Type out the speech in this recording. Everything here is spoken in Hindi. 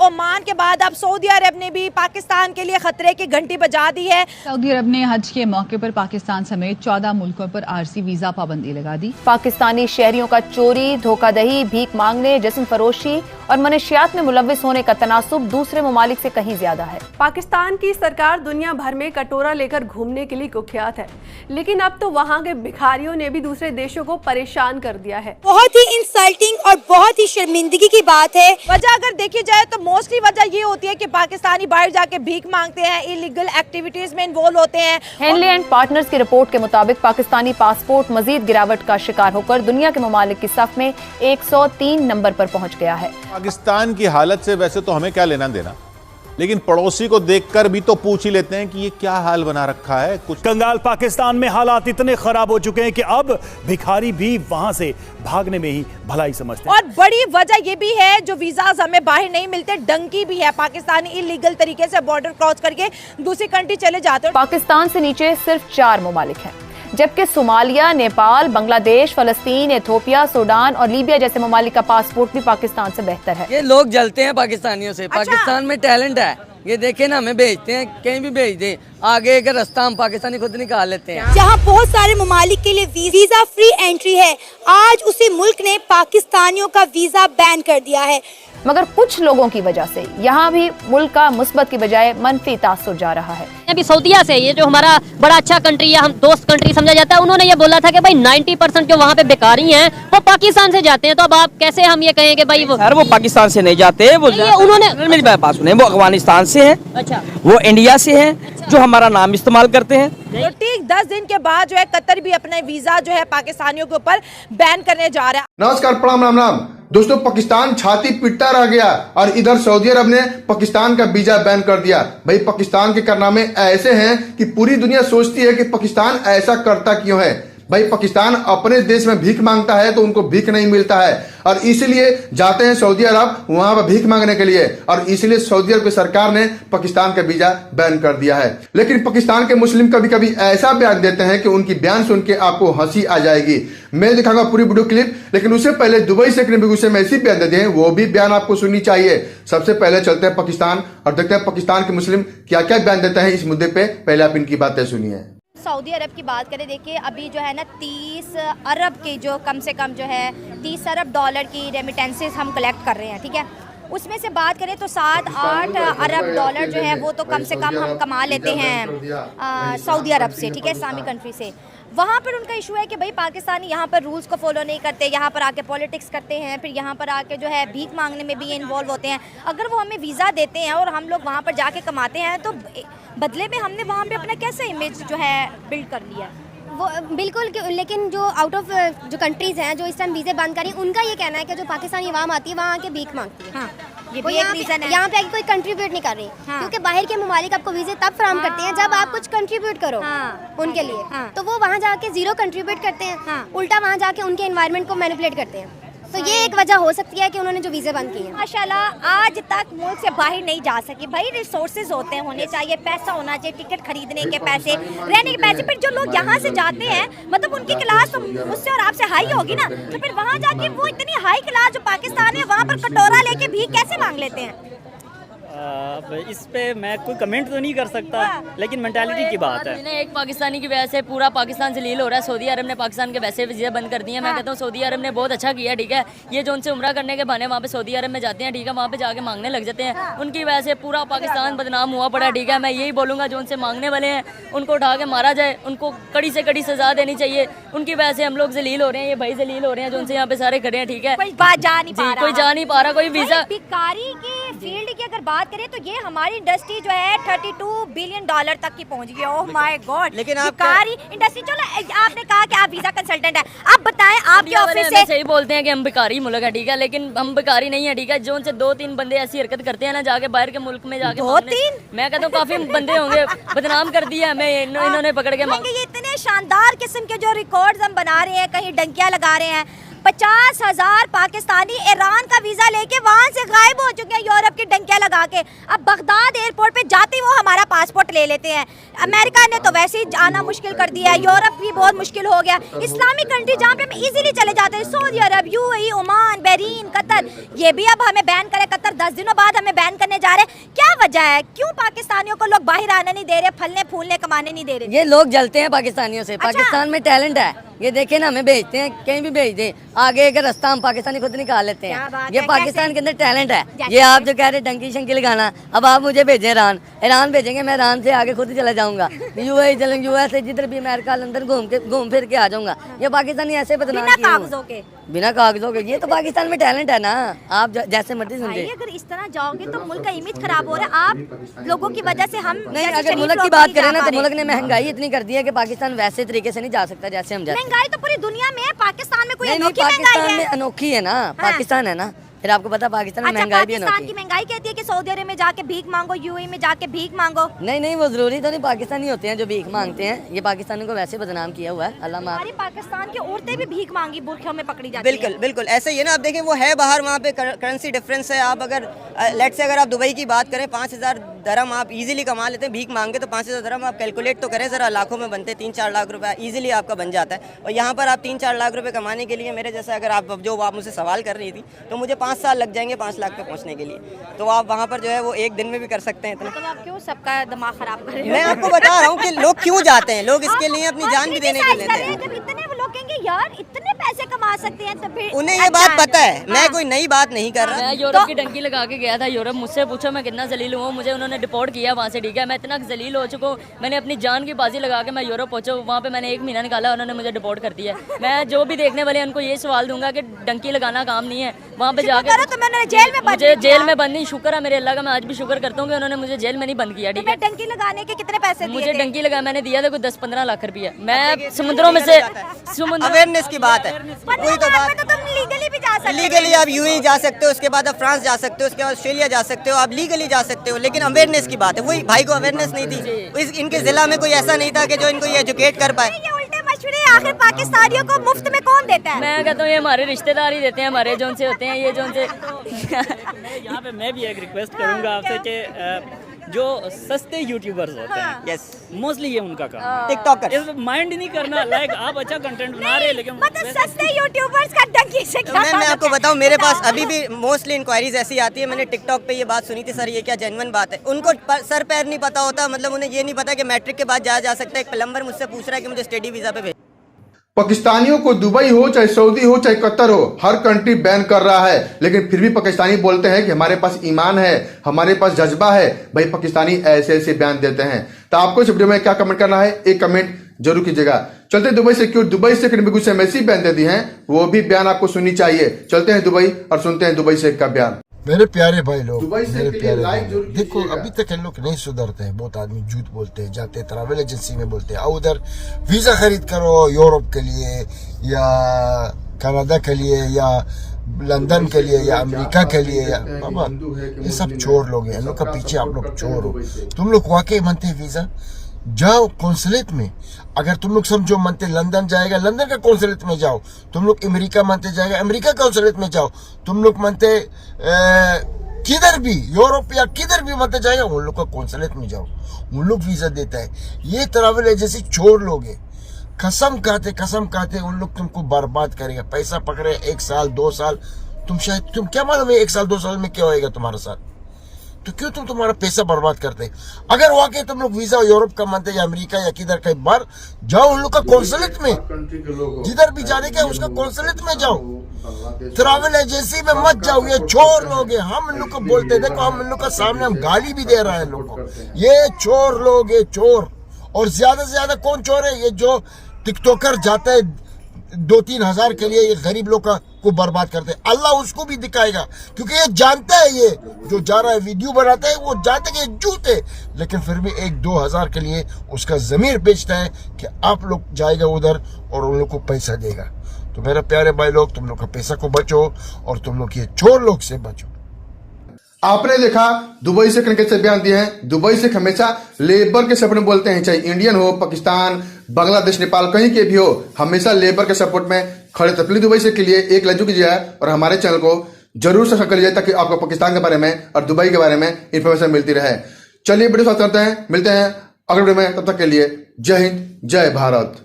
ओमान के बाद अब सऊदी अरब ने भी पाकिस्तान के लिए खतरे की घंटी बजा दी है। सऊदी अरब ने हज के मौके पर पाकिस्तान समेत 14 मुल्कों पर आरसी वीजा पाबंदी लगा दी। पाकिस्तानी शहरियों का चोरी, धोखाधड़ी, भीख मांगने, जिस्म फरोशी और मनशियात में मुलव्विस होने का तनासुब दूसरे ममालिक से कहीं ज्यादा है। पाकिस्तान की सरकार दुनिया भर में कटोरा लेकर घूमने के लिए कुख्यात है, लेकिन अब तो वहाँ के भिखारियों ने भी दूसरे देशों को परेशान कर दिया है। बहुत ही इंसल्टिंग और बहुत ही शर्मिंदगी की बात है। वजह अगर देखी जाए तो मोस्टली वजह ये होती है कि पाकिस्तानी बाहर जाके भीख मांगते हैं, इलीगल एक्टिविटीज में इन्वॉल्व होते हैं। हेनले एंड पार्टनर्स की रिपोर्ट के मुताबिक पाकिस्तानी पासपोर्ट मजीद गिरावट का शिकार होकर दुनिया के ममालिक की सफ में 103 नंबर पर पहुंच गया है। पाकिस्तान की हालत से वैसे तो हमें क्या लेना देना, लेकिन पड़ोसी को देखकर भी तो पूछ ही लेते हैं कि ये क्या हाल बना रखा है। कुछ कंगाल पाकिस्तान में हालात इतने खराब हो चुके हैं कि अब भिखारी भी वहां से भागने में ही भलाई समझते हैं। और बड़ी वजह ये भी है, जो वीजाज हमें बाहर नहीं मिलते, डंकी भी है। पाकिस्तानी इलीगल तरीके से बॉर्डर क्रॉस करके दूसरी कंट्री चले जाते हैं। पाकिस्तान से नीचे सिर्फ 4 ममालिक हैं, जबकि सोमालिया, नेपाल, बांग्लादेश, फलस्तीन, एथियोपिया, सूडान और लीबिया जैसे ममालिक का पासपोर्ट भी पाकिस्तान से बेहतर है। ये लोग जलते हैं पाकिस्तानियों से। अच्छा। पाकिस्तान में टैलेंट है, ये देखे ना, हमें भेजते हैं, कहीं भी भेज दे, आगे का रास्ता हम पाकिस्तानी खुद निकाल लेते हैं। जहाँ बहुत सारे ममालिक के लिए वीजा फ्री एंट्री है, आज उसी मुल्क ने पाकिस्तानियों का वीजा बैन कर दिया है। मगर कुछ लोगों की वजह से यहाँ भी मुल्क का मुस्बत की बजाय मनफी तासुर जा रहा है। अभी सऊदीया से, ये जो हमारा बड़ा अच्छा कंट्री या हम दोस्त कंट्री समझा जाता है, उन्होंने ये बोला था कि भाई 90% जो वहाँ पे बेकारी हैं वो पाकिस्तान से जाते हैं। तो अब आप कैसे हम ये कहें कि भाई वो पाकिस्तान से नहीं जाते, वो उन्होंने मेरी बात सुने, वो अफगानिस्तान से है। अच्छा, वो इंडिया से है। अच्छा। जो हमारा नाम इस्तेमाल करते हैं। तो ठीक 10 दिन के बाद जो है कतर भी अपने वीजा जो है पाकिस्तानियों के ऊपर बैन करने जा रहा है। नमस्कार, प्रणाम, राम राम दोस्तों। पाकिस्तान छाती पीटता रह गया और इधर सऊदी अरब ने पाकिस्तान का वीजा बैन कर दिया। भाई, पाकिस्तान के कारनामे ऐसे हैं कि पूरी दुनिया सोचती है कि पाकिस्तान ऐसा करता क्यों है। भाई, पाकिस्तान अपने देश में भीख मांगता है तो उनको भीख नहीं मिलता है और इसलिए जाते हैं सऊदी अरब वहां पर भीख मांगने के लिए, और इसलिए सऊदी अरब की सरकार ने पाकिस्तान का वीजा बैन कर दिया है। लेकिन पाकिस्तान के मुस्लिम कभी कभी ऐसा बयान देते हैं कि उनकी बयान सुन के आपको हंसी आ जाएगी। मैं दिखाऊंगा पूरी वीडियो क्लिप, लेकिन उससे पहले दुबई से एक बेगूसराय में ऐसी बयान देते हैं, वो भी बयान आपको सुननी चाहिए। सबसे पहले चलते हैं पाकिस्तान और देखते हैं पाकिस्तान के मुस्लिम क्या क्या बयान देते हैं इस मुद्दे पे। पहले आप इनकी बातें सुनिए। सऊदी अरब की बात करें, देखिए अभी जो है ना 30 अरब की जो कम से कम जो है 30 अरब डॉलर की रेमिटेंसेस हम कलेक्ट कर रहे हैं, ठीक है। उसमें से बात करें तो 7-8 अरब डॉलर जो है वो तो कम से कम हम कमा लेते हैं सऊदी अरब से, ठीक है, इस्लामिक कंट्री से। वहाँ पर उनका इशू है कि भाई पाकिस्तानी यहाँ पर रूल्स को फॉलो नहीं करते, यहाँ पर आके पॉलिटिक्स करते हैं, फिर यहाँ पर आके जो है भीख मांगने में भी इन्वॉल्व होते हैं। अगर वो हमें वीज़ा देते हैं और हम लोग वहाँ पर जाके कमाते हैं तो बदले में हमने वहाँ पे अपना कैसा इमेज जो है बिल्ड कर लिया है। वो बिल्कुल, लेकिन जो आउट ऑफ जो कंट्रीज़ हैं जो इस टाइम वीज़े बंद करें, उनका ये कहना है कि जो पाकिस्तानी अवाम आती है वहाँ आके भीख मांगती है। हाँ, ये भी एक रीज़न है। यहाँ पे कोई कंट्रीब्यूट नहीं कर रही। हाँ। क्योंकि बाहर के ममालिक आपको वीज़े तब फराहम करते हैं जब आप कुछ कंट्रीब्यूट करो। हाँ। उनके लिए। हाँ। तो वो वहाँ जाके 0 कंट्रीब्यूट करते हैं। हाँ। उल्टा वहाँ जाके उनके एनवायरनमेंट को मैनिपुलेट करते हैं। तो ये एक वजह हो सकती है कि उन्होंने जो वीज़े बंद किए हैं। माशाल्लाह आज तक मुल्क से बाहर नहीं जा सकी। भाई, रिसोर्सेज होते हैं, होने चाहिए, पैसा होना चाहिए, टिकट खरीदने के पैसे, रहने के पैसे। फिर जो लोग यहाँ से जाते हैं, मतलब उनकी क्लास तो मुझसे और आपसे हाई होगी ना, तो फिर वहाँ जाके वो इतनी हाई क्लास जो पाकिस्तान है वहाँ पर कटोरा लेके भीख कैसे मांग लेते हैं। इस पे मैं कोई कमेंट तो नहीं कर सकता, लेकिन मेंटालिटी की बात है। एक पाकिस्तानी की वजह से पूरा पाकिस्तान से लील हो रहा है। सऊदी अरब ने पाकिस्तान के वैसे वीज़े बंद कर दिए हैं। मैं कहता हूँ सऊदी अरब ने बहुत अच्छा किया, ठीक है। ये जो उनसे उम्रा करने के बहाने वहाँ पे सऊदी अरब में जाते हैं, ठीक है, वहाँ पे जाके मांगने लग जाते हैं। उनकी वजह से पूरा पाकिस्तान बदनाम हुआ पड़ा, ठीक है। मैं यही बोलूँगा जो उनसे मांगने वाले हैं उनको उठा के मारा जाए, उनको कड़ी से कड़ी सजा देनी चाहिए। उनकी वजह से हम लोग जलील हो रहे हैं, ये भाई जलील हो रहे हैं जो उनसे यहाँ पे सारे खड़े हैं, ठीक है। कोई जा नहीं पा रहा, कोई वीज़ा। भिखारी की फील्ड की अगर बात करें तो ये हमारी इंडस्ट्री जो है 32 बिलियन डॉलर तक की पहुंच गई। Oh my God. लेकिन भिखारी इंडस्ट्री, चलो आपने कहा कि आप वीजा कंसल्टेंट हैं, आप बताएं आपके ऑफिस से सही बोलते हैं कि हम भिखारी मुल्क है, ठीक है, लेकिन हम भिखारी नहीं है, ठीक है। जो उनसे 2-3 बंदे ऐसी हरकत करते हैं ना जाके बाहर के मुल्क में जाके 2-3 मैं कहता हूँ काफी बंदे होंगे, बदनाम कर दिया हमें इन्होंने पकड़ के। ये इतने शानदार किस्म के जो रिकॉर्ड्स हम बना रहे हैं, कहीं डंकियां लगा रहे हैं, 50,000 पाकिस्तानी ईरान का वीजा लेके वहां से गायब हो चुके हैं यूरोप की डंकियां लगा के। अब बगदाद एयरपोर्ट पे जाते ही वो हमारा पासपोर्ट ले लेते हैं। अमेरिका ने तो वैसे ही आना मुश्किल कर दिया है, यूरोप भी बहुत मुश्किल हो गया। इस्लामिक कंट्री जहाँ पे हम इजीली चले जाते हैं, सऊदी अरब, यूएई, ओमान, बहरीन, कतर, ये भी अब हमें बैन करे। कतर 10 दिनों बाद हमें बैन करने जा रहे हैं। क्या वजह है, क्यों पाकिस्तानियों को लोग बाहर आने नहीं दे रहे, फलने फूलने कमाने नहीं दे रहे? ये लोग जलते हैं पाकिस्तानियों से। पाकिस्तान में टैलेंट है, ये देखे ना, हमें भेजते हैं, कहीं भी भेज दें, आगे का रास्ता हम पाकिस्तानी खुद निकाल लेते हैं। ये पाकिस्तान के अंदर टैलेंट है। ये आप जो कह रहे डंकी शंकी लगाना, अब आप मुझे भेजें ईरान भेजेंगे, मैं ईरान से आगे खुद चला जाऊंगा, यूएई चलेंगे, यूएस जिधर भी अमेरिका लंदन घूम फिर के आ जाऊंगा। ये पाकिस्तानी ऐसे बदनाम बिना कागजों के, बिना कागजों के। ये तो पाकिस्तान में टैलेंट है ना, आप जैसे मर्जी समझे। अगर इस तरह जाओगे तो मुल्क का इमेज खराब हो रहा है। आप लोगों की वजह से हम नहीं, अगर मुल्क की बात करें ना तो मुल्क ने महंगाई इतनी कर दी है कि पाकिस्तान वैसे तरीके से नहीं जा सकता जैसे हम जाते। महंगाई तो पूरी दुनिया में है, पाकिस्तान में कोई नहीं, अनोखी महंगाई पाकिस्तान है? में अनोखी है ना, पाकिस्तान है ना, फिर आपको पता पाकिस्तान में महंगाई भी अनोखी पाकिस्तान की महंगाई कहती है कि सऊदी अरब में जाके भीख मांगो, यूएई में जाके भीख मांगो। नहीं, वो जरूरी तो नहीं पाकिस्तानी होते हैं जो भीख मांगते हैं। ये पाकिस्तानी को वैसे बदनाम किया हुआ है। अल्लाह माफ। हमारी पाकिस्तान की औरतें भी भीख मांगी बुरखियों में पकड़ी जाती हैं। बिल्कुल ऐसे ही है ना। आप देखें वो है बाहर, वहाँ पे करेंसी डिफरेंस है। आप अगर लेट से अगर आप दुबई की बात करें, 5,000 दरम आप इजीली कमा लेते हैं भीख मांगे तो 5,000 दरम आप कैलकुलेट तो करें जरा, लाखों में बनते हैं, 3-4 लाख रुपए इजीली आपका बन जाता है। और यहाँ पर आप 3-4 लाख रुपए कमाने के लिए मेरे जैसा, अगर आप जो आप मुझसे सवाल कर रही थी, तो मुझे 5 साल लग जाएंगे 5 लाख पे पहुँचने के लिए। तो आप वहाँ पर जो है वो एक दिन में भी कर सकते हैं इतना। तो आप क्यों सबका दिमाग खराब कर रहे हैं? मैं आपको बता रहा हूँ कि लोग क्यों जाते हैं, लोग इसके लिए अपनी जान भी देने के लिए लेते हैं। जब इतने लोग कहेंगे यार इतने पैसे कमा सकते हैं तो फिर उन्हें ये बात पता है। मैं कोई नई बात नहीं कर रहा। मैं यूरोप की डंकी लगा के गया था यूरोप। मुझसे पूछो मैं कितना जलील हूँ, मुझे उन्होंने डिपोर्ट किया वहाँ से, ठीक है। मैं इतना जलील हो चुका हूँ, मैंने अपनी जान की बाजी लगा के मैं यूरोप पहुंचा। वहाँ पे मैंने 1 महीना निकाला, उन्होंने मुझे डिपोर्ट कर दिया। मैं जो भी देखने वाले उनको ये सवाल दूंगा कि डंकी लगाना काम नहीं है। वहाँ पे जाकर तो मैंने जेल में मुझे जेल में बंद नहीं, शुक्र है मेरे अल्लाह का, मैं आज भी शुक्र करता हूँ कि उन्होंने मुझे जेल में नहीं बंद किया, ठीक है। डंकी लगाने के कितने पैसे मुझे डंकी लगा मैंने दिया था कोई 10-15 लाख रुपया। मैं समुद्रों में से अवेयरनेस की बात है, कोई तो बात। तुम लीगली भी जा सकते हो, लीगली आप यूएई जा सकते हो, उसके बाद आप फ्रांस जा सकते हो, उसके बाद ऑस्ट्रेलिया जा सकते हो, आप लीगली जा सकते हो। लेकिन अवेयरनेस की बात है, वही भाई को अवेयरनेस नहीं थी। इनके जिला में कोई ऐसा नहीं था कि जो इनको ये एजुकेट कर पाए। आखिर पाकिस्तानियों को मुफ्त में कौन देता है? मैं कहता हूँ ये हमारे रिश्तेदार ही देते हैं, हमारे जोन से होते हैं ये जोन से। यहाँ पे मैं भी एक रिक्वेस्ट करूँगा आपसे कि जो सस्ते यूट्यूबर्स होते हैं, यस, मोस्टली ये उनका काम, टिकटॉकर, माइंड नहीं करना। लाइक आप अच्छा कंटेंट बना रहे हैं, लेकिन मतलब सस्ते यूट्यूबर्स का डंकी से क्या? मैं आपको बताऊं, मेरे पास अभी भी मोस्टली इंक्वायरीज ऐसी आती है। मैंने टिकटॉक पे ये बात सुनी थी, सर ये क्या जेन्युइन बात है? उनको सर पैर नहीं पता होता, मतलब उन्हें ये नहीं पता कि मैट्रिक के बाद जाया जा सकता है। एक प्लम्बर मुझसे पूछ रहा है कि मुझे स्टडी वीजा पे भेज। पाकिस्तानियों को दुबई हो चाहे सऊदी हो चाहे कतर हो, हर कंट्री बैन कर रहा है, लेकिन फिर भी पाकिस्तानी बोलते हैं कि हमारे पास ईमान है, हमारे पास जज्बा है। भाई पाकिस्तानी ऐसे ऐसे बयान देते हैं। तो आपको इस वीडियो में क्या कमेंट करना है, एक कमेंट जरूर कीजिएगा। चलते हैं दुबई से, क्यों दुबई से कुछ ऐसी बयान दे दी हैं, वो भी बयान आपको सुननी चाहिए। चलते हैं दुबई और सुनते हैं दुबई से का बयान। मेरे प्यारे भाई लोग, मेरे प्यारे लाइक भाई, जरूर देखो कीजिएगा। अभी तक इन लोग नहीं सुधरते हैं। बहुत आदमी झूठ बोलते हैं, जाते ट्रैवल एजेंसी में बोलते हैं उधर वीजा खरीद करो यूरोप के लिए या कनाडा के लिए या लंदन के लिए या अमेरिका के लिए या बाबा, ये सब चोर लोग हैं। इन लोग का पीछे आप लोग चोर हो। तुम लोग वाकई मानते हैं वीजा, जाओ कौंसलेट में। अगर तुम लोग समझो मानते लंदन जाएगा, लंदन का कौंसलेट में जाओ। तुम लोग अमेरिका मानते जाएगा, अमेरिका कौंसलेट में जाओ। तुम लोग मानते किधर भी यूरोप या किधर भी मानते जाएगा, उन लोग का कौंसलेट में जाओ, उन लोग वीजा देता है। ये ट्रैवल एजेंसी चोर लोग है। कसम खाते उन लोग तुमको बर्बाद करेगा। पैसा पकड़े 1 साल 2 साल, तुम क्या मालूम है 1 साल 2 साल में क्या होएगा तुम्हारे साथ? तो क्यों तुम तुम्हारा पैसा बर्बाद करते? अगर वाकई तुम लोग वीजा यूरोप का मानते या अमेरिका या किधर कहीं बार जाओ, उन लोग का कौंसलेट में, जिधर भी जाने का उसका कौंसलेट में जाओ। ट्रैवल एजेंसी में मत जाओ, ये चोर लोग हैं। हम इन लोग को बोलते, देखो हम इन लोग का सामने हम गाली भी दे रहे हैं लोग को। ये चोर लोग, ये चोर। और ज्यादा से ज्यादा कौन चोर है? ये जो टिकटॉकर जाते हैं 2-3 हजार के लिए, ये गरीब लोग को बर्बाद करते हैं। अल्लाह उसको भी दिखाएगा, क्योंकि ये जानता है, ये जो जा रहा है वीडियो बनाता है, वो जानता है कि झूठ है, लेकिन फिर भी 1-2 हजार के लिए उसका जमीर बेचता है कि आप लोग जाएगा उधर और उन लोग को पैसा देगा। तो मेरे प्यारे भाई लोग, तुम लोग का पैसा को बचो और तुम लोग ये चोर लोग से बचो। आपने देखा दुबई से कैसे बयान दिए हैं। दुबई से हमेशा लेबर के सपने बोलते हैं, चाहे इंडियन हो, पाकिस्तान, बांग्लादेश, नेपाल, कहीं के भी हो, हमेशा लेबर के सपोर्ट में खड़े थे। प्लीज दुबई से के लिए एक लाइक कीजिए और हमारे चैनल को जरूर सब्सक्राइब करिए ताकि आपको पाकिस्तान के बारे में और दुबई के बारे में इंफॉर्मेशन मिलती रहे। चलिए वीडियो शुरू करते हैं, मिलते हैं अगले वीडियो में, तब तक के लिए जय हिंद, जय भारत।